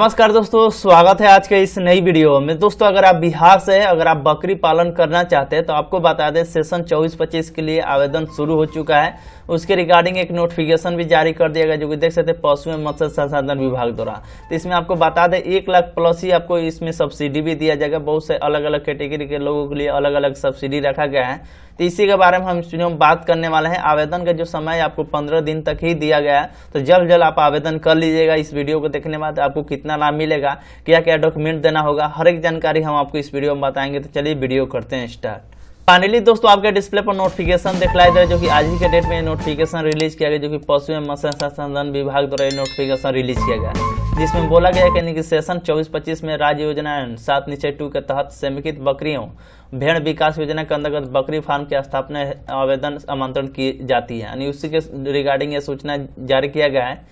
नमस्कार दोस्तों, स्वागत है आज के इस नई वीडियो में। दोस्तों अगर आप बिहार से हैं, अगर आप बकरी पालन करना चाहते हैं तो आपको बता दें सेशन 24-25 के लिए आवेदन शुरू हो चुका है। उसके रिगार्डिंग एक नोटिफिकेशन भी जारी कर दिया गया, जो कि देख सकते हैं पशु एवं मत्स्य संसाधन विभाग द्वारा। तो इसमें आपको बता दें 1 लाख प्लस ही आपको इसमें सब्सिडी भी दिया जाएगा। बहुत से अलग अलग कैटेगरी के लोगों के लिए अलग अलग सब्सिडी रखा गया है। तो इसी के बारे में हम इस वीडियो में बात करने वाले हैं। आवेदन का जो समय आपको 15 दिन तक ही दिया गया है, तो जल्द आप आवेदन कर लीजिएगा। इस वीडियो को देखने के बाद आपको कितना लाभ मिलेगा, क्या क्या डॉक्यूमेंट देना होगा, हर एक जानकारी हम आपको इस वीडियो में बताएंगे। तो चलिए वीडियो करते हैं स्टार्ट। फाइनली दोस्तों आपके डिस्प्ले पर नोटिफिकेशन दिखलाई दे रहा है, जो कि आज ही के डेट में नोटिफिकेशन रिलीज किया गया, जो कि पशु एवं मत्स्य संसाधन विभाग द्वारा ये नोटिफिकेशन रिलीज किया गया है, जिसमें बोला गया है कि सेशन 24-25 में राज्य योजना 7-2 के तहत समेकित बकरियों भेड़ विकास योजना के अंतर्गत बकरी फार्म की स्थापना आवेदन आमंत्रण की जाती है। यानी उसी के रिगार्डिंग ये सूचना जारी किया गया है,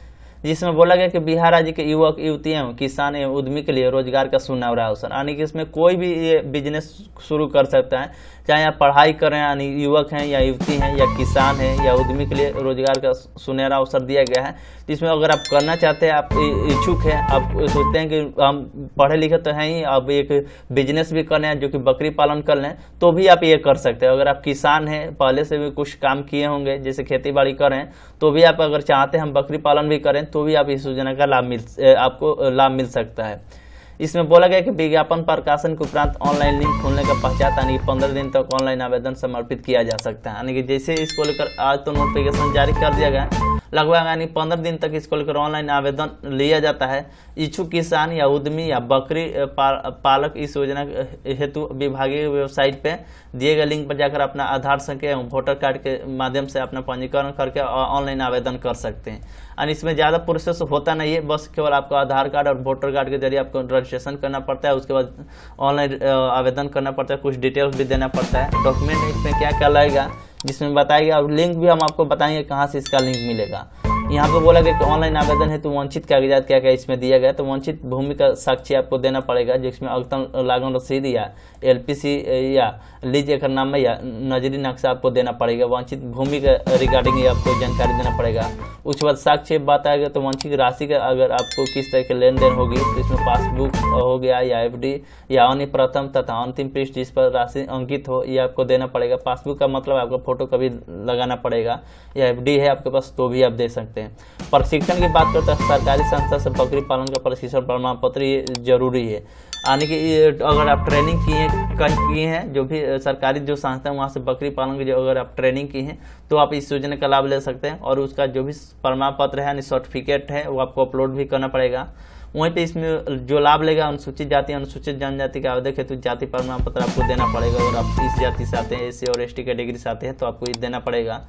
जिसमें बोला गया कि बिहार राज्य के युवक युवतियों किसान एवं उद्यमी के लिए रोजगार का सुनहरा अवसर। यानी कि इसमें कोई भी ये बिजनेस शुरू कर सकता है, चाहे आप पढ़ाई कर रहे हैं, यानी युवक हैं या युवती हैं या किसान हैं या उद्यमी के लिए रोजगार का सुनहरा अवसर दिया गया है। जिसमें अगर आप करना चाहते हैं, आप इच्छुक हैं, आप सोचते हैं कि हम पढ़े लिखे तो हैं ही, आप एक बिजनेस भी कर रहे हैं जो कि बकरी पालन कर लें, तो भी आप ये कर सकते हैं। अगर आप किसान हैं, पहले से भी कुछ काम किए होंगे, जैसे खेती बाड़ी कर रहे हैं, तो भी आप अगर चाहते हैं हम बकरी पालन भी करें, तो भी आप इस योजना का आपको लाभ मिल सकता है। इसमें बोला गया कि विज्ञापन प्रकाशन के उपरांत ऑनलाइन लिंक खोलने का पश्चात यानी 15 दिन तक ऑनलाइन आवेदन समर्पित किया जा सकता है। यानी कि जैसे इसको लेकर आज तो नोटिफिकेशन जारी कर दिया गया है, लगभग यानी 15 दिन तक इसको लेकर ऑनलाइन आवेदन लिया जाता है। इच्छुक किसान या उद्यमी या बकरी पालक इस योजना हेतु विभागीय वेबसाइट पे दिए गए लिंक पर जाकर अपना आधार संख्या एवं वोटर कार्ड के माध्यम से अपना पंजीकरण करके ऑनलाइन आवेदन कर सकते हैं। और इसमें ज़्यादा प्रोसेस होता नहीं है, बस केवल आपको आधार कार्ड और वोटर कार्ड के जरिए आपको रजिस्ट्रेशन करना पड़ता है। उसके बाद ऑनलाइन आवेदन करना पड़ता है, कुछ डिटेल्स भी देना पड़ता है। डॉक्यूमेंट इसमें क्या क्या लगेगा जिसमें बताएगा, और लिंक भी हम आपको बताएंगे कहाँ से इसका लिंक मिलेगा। यहाँ पे बोला गया कि ऑनलाइन आवेदन है तो वांछित कागजात क्या क्या इसमें दिया गया। तो वांछित भूमि का साक्षी आपको देना पड़ेगा, जिसमें अवतरण लागन रसीद या LPC या लीज एकरनामा या नजरी नक्शा आपको देना पड़ेगा। वांछित भूमि का रिगार्डिंग आपको जानकारी देना पड़ेगा। उसके बाद साक्ष्य बताएगा तो वांछित राशि का अगर आपको किस तरह के लेन देन होगी, तो इसमें पासबुक हो गया या FD या अन्य प्रथम तथा अंतिम पृष्ठ जिस पर राशि अंकित हो, ये आपको देना पड़ेगा। पासबुक का मतलब आपका फोटो कभी लगाना पड़ेगा, या FD है आपके पास तो भी आप दे सकते हैं। प्रशिक्षण की बात करते हैं, सरकारी संस्था से बकरी पालन का प्रशिक्षण प्रमाण पत्र ये जरूरी है। यानी कि अगर आप ट्रेनिंग किए हैं, जो भी सरकारी जो संस्था है वहाँ से बकरी पालन की जो अगर आप ट्रेनिंग की हैं, तो आप इस योजना का लाभ ले सकते हैं। और उसका जो भी प्रमाण पत्र है यानी सर्टिफिकेट है, वो आपको अपलोड भी करना पड़ेगा। वहीं पे इसमें जो लाभ लेगा, अनुसूचित जाति अनुसूचित जनजाति के आवेदक हेतु जाति प्रमाण पत्र आपको देना पड़ेगा। अगर आप इस जाति से आते हैं, SC और ST कैटेगरी से आते हैं, तो आपको ये देना पड़ेगा।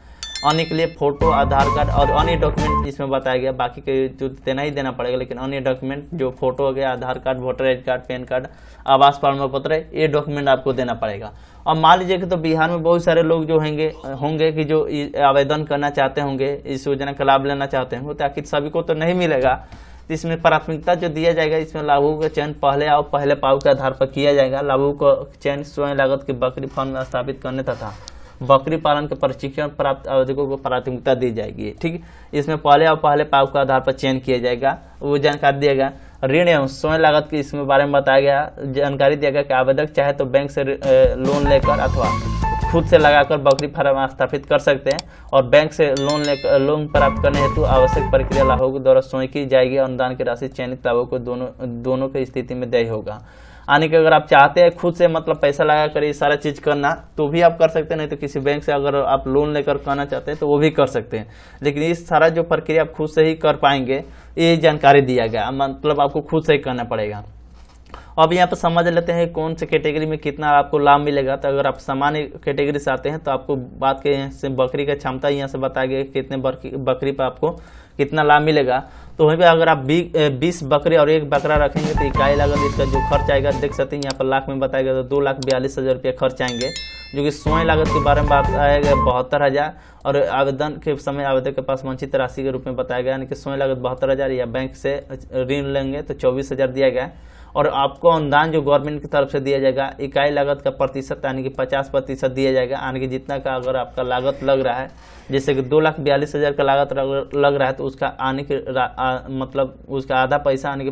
अन्य के लिए फोटो, आधार कार्ड और अन्य डॉक्यूमेंट इसमें बताया गया। बाकी के जो देना ही देना पड़ेगा, लेकिन अन्य डॉक्यूमेंट जो फोटो हो गया, Aadhaar card, voter ID card, PAN card, आवास प्रमाण पत्र है, ये डॉक्यूमेंट आपको देना पड़ेगा। और मान लीजिए कि तो बिहार में बहुत सारे लोग जो होंगे कि जो आवेदन करना चाहते होंगे, इस योजना का लाभ लेना चाहते होंगे, तो आखिर सभी को तो नहीं मिलेगा। इसमें प्राथमिकता जो दिया जाएगा, इसमें लाभुकों का चयन पहले आओ पहले पाओ के आधार पर किया जाएगा। लाभुकों का चयन स्वयं लागत के बकरी फार्म स्थापित करने तथा बकरी पालन के प्रशिक्षण प्राप्त आवेदकों को प्राथमिकता दी जाएगी। ठीक, इसमें पहले और पहले पाव के आधार पर चयन किया जाएगा, वो जानकारी दिया गया। ऋण एवं स्वयं लागत की इसमें बारे में बताया गया, जानकारी दिया गया कि आवेदक चाहे तो बैंक से लोन लेकर अथवा खुद से लगाकर बकरी फार्म स्थापित कर सकते हैं। और बैंक से लोन प्राप्त करने हेतु आवश्यक प्रक्रिया लाभुकों के द्वारा स्वयं की जाएगी। अनुदान की राशि चयनित लाभुकों को दोनों की स्थिति में देय होगा। यानी कि अगर आप चाहते हैं खुद से मतलब पैसा लगा कर ये सारा चीज करना, तो भी आप कर सकते हैं, नहीं तो किसी बैंक से अगर आप लोन लेकर करना चाहते हैं तो वो भी कर सकते हैं। लेकिन इस सारा जो प्रक्रिया आप खुद से ही कर पाएंगे, ये जानकारी दिया गया, मतलब आपको खुद से ही करना पड़ेगा। अब यहाँ पर समझ लेते हैं कौन से कैटेगरी में कितना आपको लाभ मिलेगा। तो अगर आप सामान्य कैटेगरी से आते हैं, तो आपको बात के से बकरी का क्षमता यहाँ से बताया गया कितने बकरी पर आपको कितना लाभ मिलेगा। तो वहीं पे अगर आप 20 बकरी और 1 बकरा रखेंगे तो इकाई लागत इसका जो खर्च आएगा देख सकते हैं यहाँ पर लाख में बताया गया, तो 2,42,000 रुपये खर्च आएंगे। जो कि स्वयं लागत के बारे में बात आया गया 72,000, और आवेदन के समय आवेदक के पास वांछित राशि के रूप में बताया गया, यानी कि स्वयं लागत 72,000 या बैंक से ऋण लेंगे तो 24,000 दिया गया। और आपको अनुदान जो गवर्नमेंट की तरफ से दिया जाएगा इकाई लागत का प्रतिशत यानी कि 50% दिया जाएगा। यानी कि जितना का अगर आपका लागत लग रहा है, जैसे कि 2,42,000 का लागत लग रहा है तो उसका आने के मतलब उसका आधा पैसा यानी कि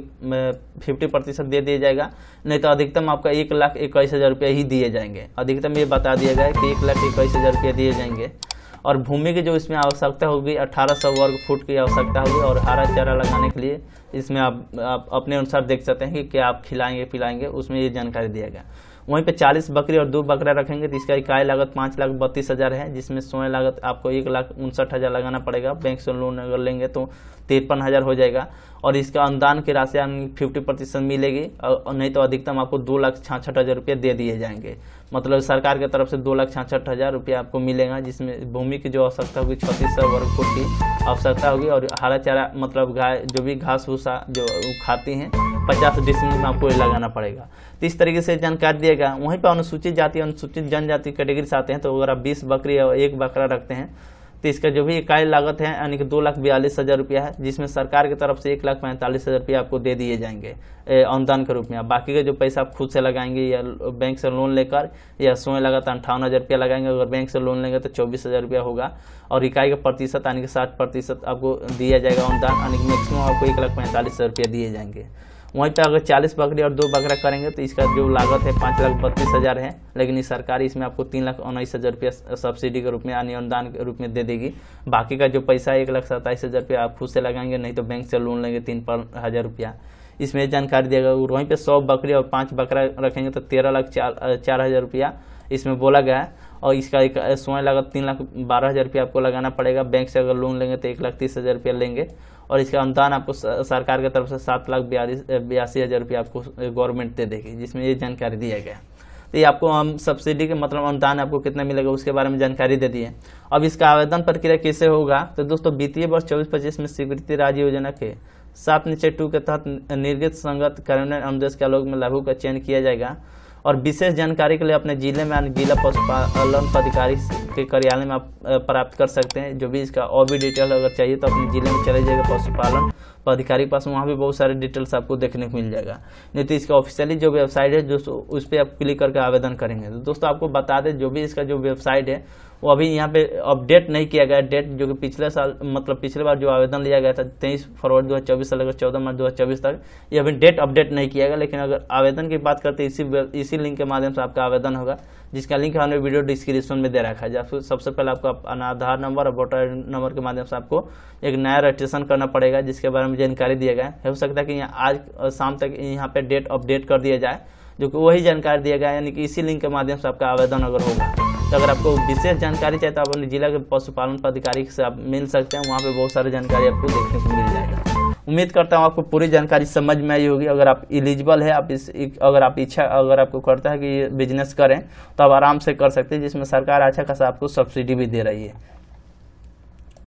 50% दे दिया जाएगा, नहीं तो अधिकतम आपका 1,21,000 रुपये ही दिए जाएंगे। अधिकतम ये बता दिया गया है कि 1,21,000 रुपये दिए जाएंगे। और भूमि की जो इसमें आवश्यकता होगी 1800 वर्ग फुट की आवश्यकता होगी। और हरा चारा लगाने के लिए इसमें आप अपने अनुसार देख सकते हैं कि क्या आप खिलाएंगे पिलाएंगे, उसमें ये जानकारी दिया गया। वहीं पे 40 बकरी और 2 बकरा रखेंगे तो इसका इकाई लागत 5,32,000 है, जिसमें स्वयं लागत आपको 1,59,000 लगाना पड़ेगा। बैंक से लोन अगर लेंगे तो 53,000 हो जाएगा। और इसका अनुदान की राशि 50% मिलेगी, और नहीं तो अधिकतम आपको 2,66,000 रुपये दे दिए जाएंगे। मतलब सरकार की तरफ से 2,66,000 रुपये आपको मिलेगा, जिसमें भूमि की जो आवश्यकता होगी 3600 वर्ग फुट की आवश्यकता होगी। और हरा चारा मतलब गाय जो भी घास भूसा जो खाती हैं 50 डिसमिल में आपको लगाना पड़ेगा। तो इस तरीके से जानकारी दिएगा। वहीं पर अनुसूचित जाति अनुसूचित जनजाति कैटेगरी से आते हैं तो अगर आप 20 बकरी और 1 बकरा रखते हैं तो इसका जो भी इकाई लागत है यानी कि 2,42,000 रुपया है, जिसमें सरकार की तरफ से 1,45,000 रुपया आपको दे दिए जाएंगे अनुदान के रूप में। बाकी का जो पैसा आप खुद से लगाएंगे या बैंक से लोन लेकर, या स्वयं लागत 58,000 रुपया लगाएंगे। अगर बैंक से लोन लेंगे तो 24,000 रुपया होगा। और इकाई का प्रतिशत यानी कि 60% आपको दिया जाएगा अनुदान, यानी कि मैक्सिमम आपको 1,45,000 रुपया दिए जाएंगे। वहीं पर अगर 40 बकरी और 2 बकरा करेंगे तो इसका जो लागत है 5,32,000 है, लेकिन इस सरकार इसमें आपको 3,19,000 रुपया सब्सिडी के रूप में यानी अनुदान के रूप में दे देगी। बाकी का जो पैसा है 1,27,000 रुपया आप खुद से लगाएंगे, नहीं तो बैंक से लोन लेंगे 3,000 रुपया। इसमें जानकारी देगा। वहीं पे 100 बकरी और 5 बकरा रखेंगे तो 13,04,000 रुपया इसमें बोला गया है। और इसका एक स्वयं लागत 3,12,000 रुपया आपको लगाना पड़ेगा। बैंक से अगर लोन लेंगे तो 1,30,000 रुपया लेंगे। और इसका अनुदान आपको सरकार की तरफ से 7,82,000 रुपया आपको गवर्नमेंट दे देगी, जिसमें ये जानकारी दिया गया। तो ये आपको हम सब्सिडी के मतलब अनुदान आपको कितना मिलेगा उसके बारे में जानकारी दे दी है। अब इसका आवेदन प्रक्रिया कैसे होगा तो दोस्तों वित्तीय वर्ष 24-25 में स्वीकृति राज्य योजना के 7-2 के तहत निर्गत संगत कार्यान्वयन अनुदेश के आलोक में लाभों का चयन किया जाएगा। और विशेष जानकारी के लिए अपने जिले में जिला पशुपालन पदाधिकारी के कार्यालय में आप प्राप्त कर सकते हैं। जो भी इसका और भी डिटेल अगर चाहिए तो अपने जिले में चले जाएगा पशुपालन पदाधिकारी पास, वहाँ भी बहुत सारे डिटेल्स आपको देखने को मिल जाएगा। नहीं तो इसका ऑफिशियली जो वेबसाइट है जो उस पर आप क्लिक करके आवेदन करेंगे। तो दोस्तों आपको बता दें जो भी इसका जो वेबसाइट है वो अभी यहाँ पे अपडेट नहीं किया गया। डेट जो कि पिछले साल मतलब पिछले बार जो आवेदन लिया गया था 23 फरवरी 2024 से लेकर 14 मार्च 2024 तक, ये अभी डेट अपडेट नहीं किया गया। लेकिन अगर आवेदन की बात करते हैं इसी लिंक के माध्यम से आपका आवेदन होगा, जिसका लिंक हमने वीडियो डिस्क्रिप्शन में दे रखा है। जब सबसे पहले आपको अपना आधार नंबर और वोटर नंबर के माध्यम से आपको एक नया रजिस्ट्रेशन करना पड़ेगा, जिसके बारे में जानकारी दिया गया है। हो सकता है कि आज शाम तक यहाँ पे डेट अपडेट कर दिया जाए, जो कि वही जानकारी दिया गया है। यानी कि इसी लिंक के माध्यम से आपका आवेदन अगर होगा तो अगर आपको विशेष जानकारी चाहिए तो आप अपने जिला के पशुपालन पदाधिकारी से आप मिल सकते हैं। वहाँ पे बहुत सारी जानकारी आपको देखने को मिल जाएगा। उम्मीद करता हूँ आपको पूरी जानकारी समझ में आई होगी। अगर आप एलिजिबल है, अगर आप इच्छा अगर आपको करता है कि ये बिजनेस करें तो आप आराम से कर सकते हैं, जिसमें सरकार अच्छा खासा आपको सब्सिडी भी दे रही है।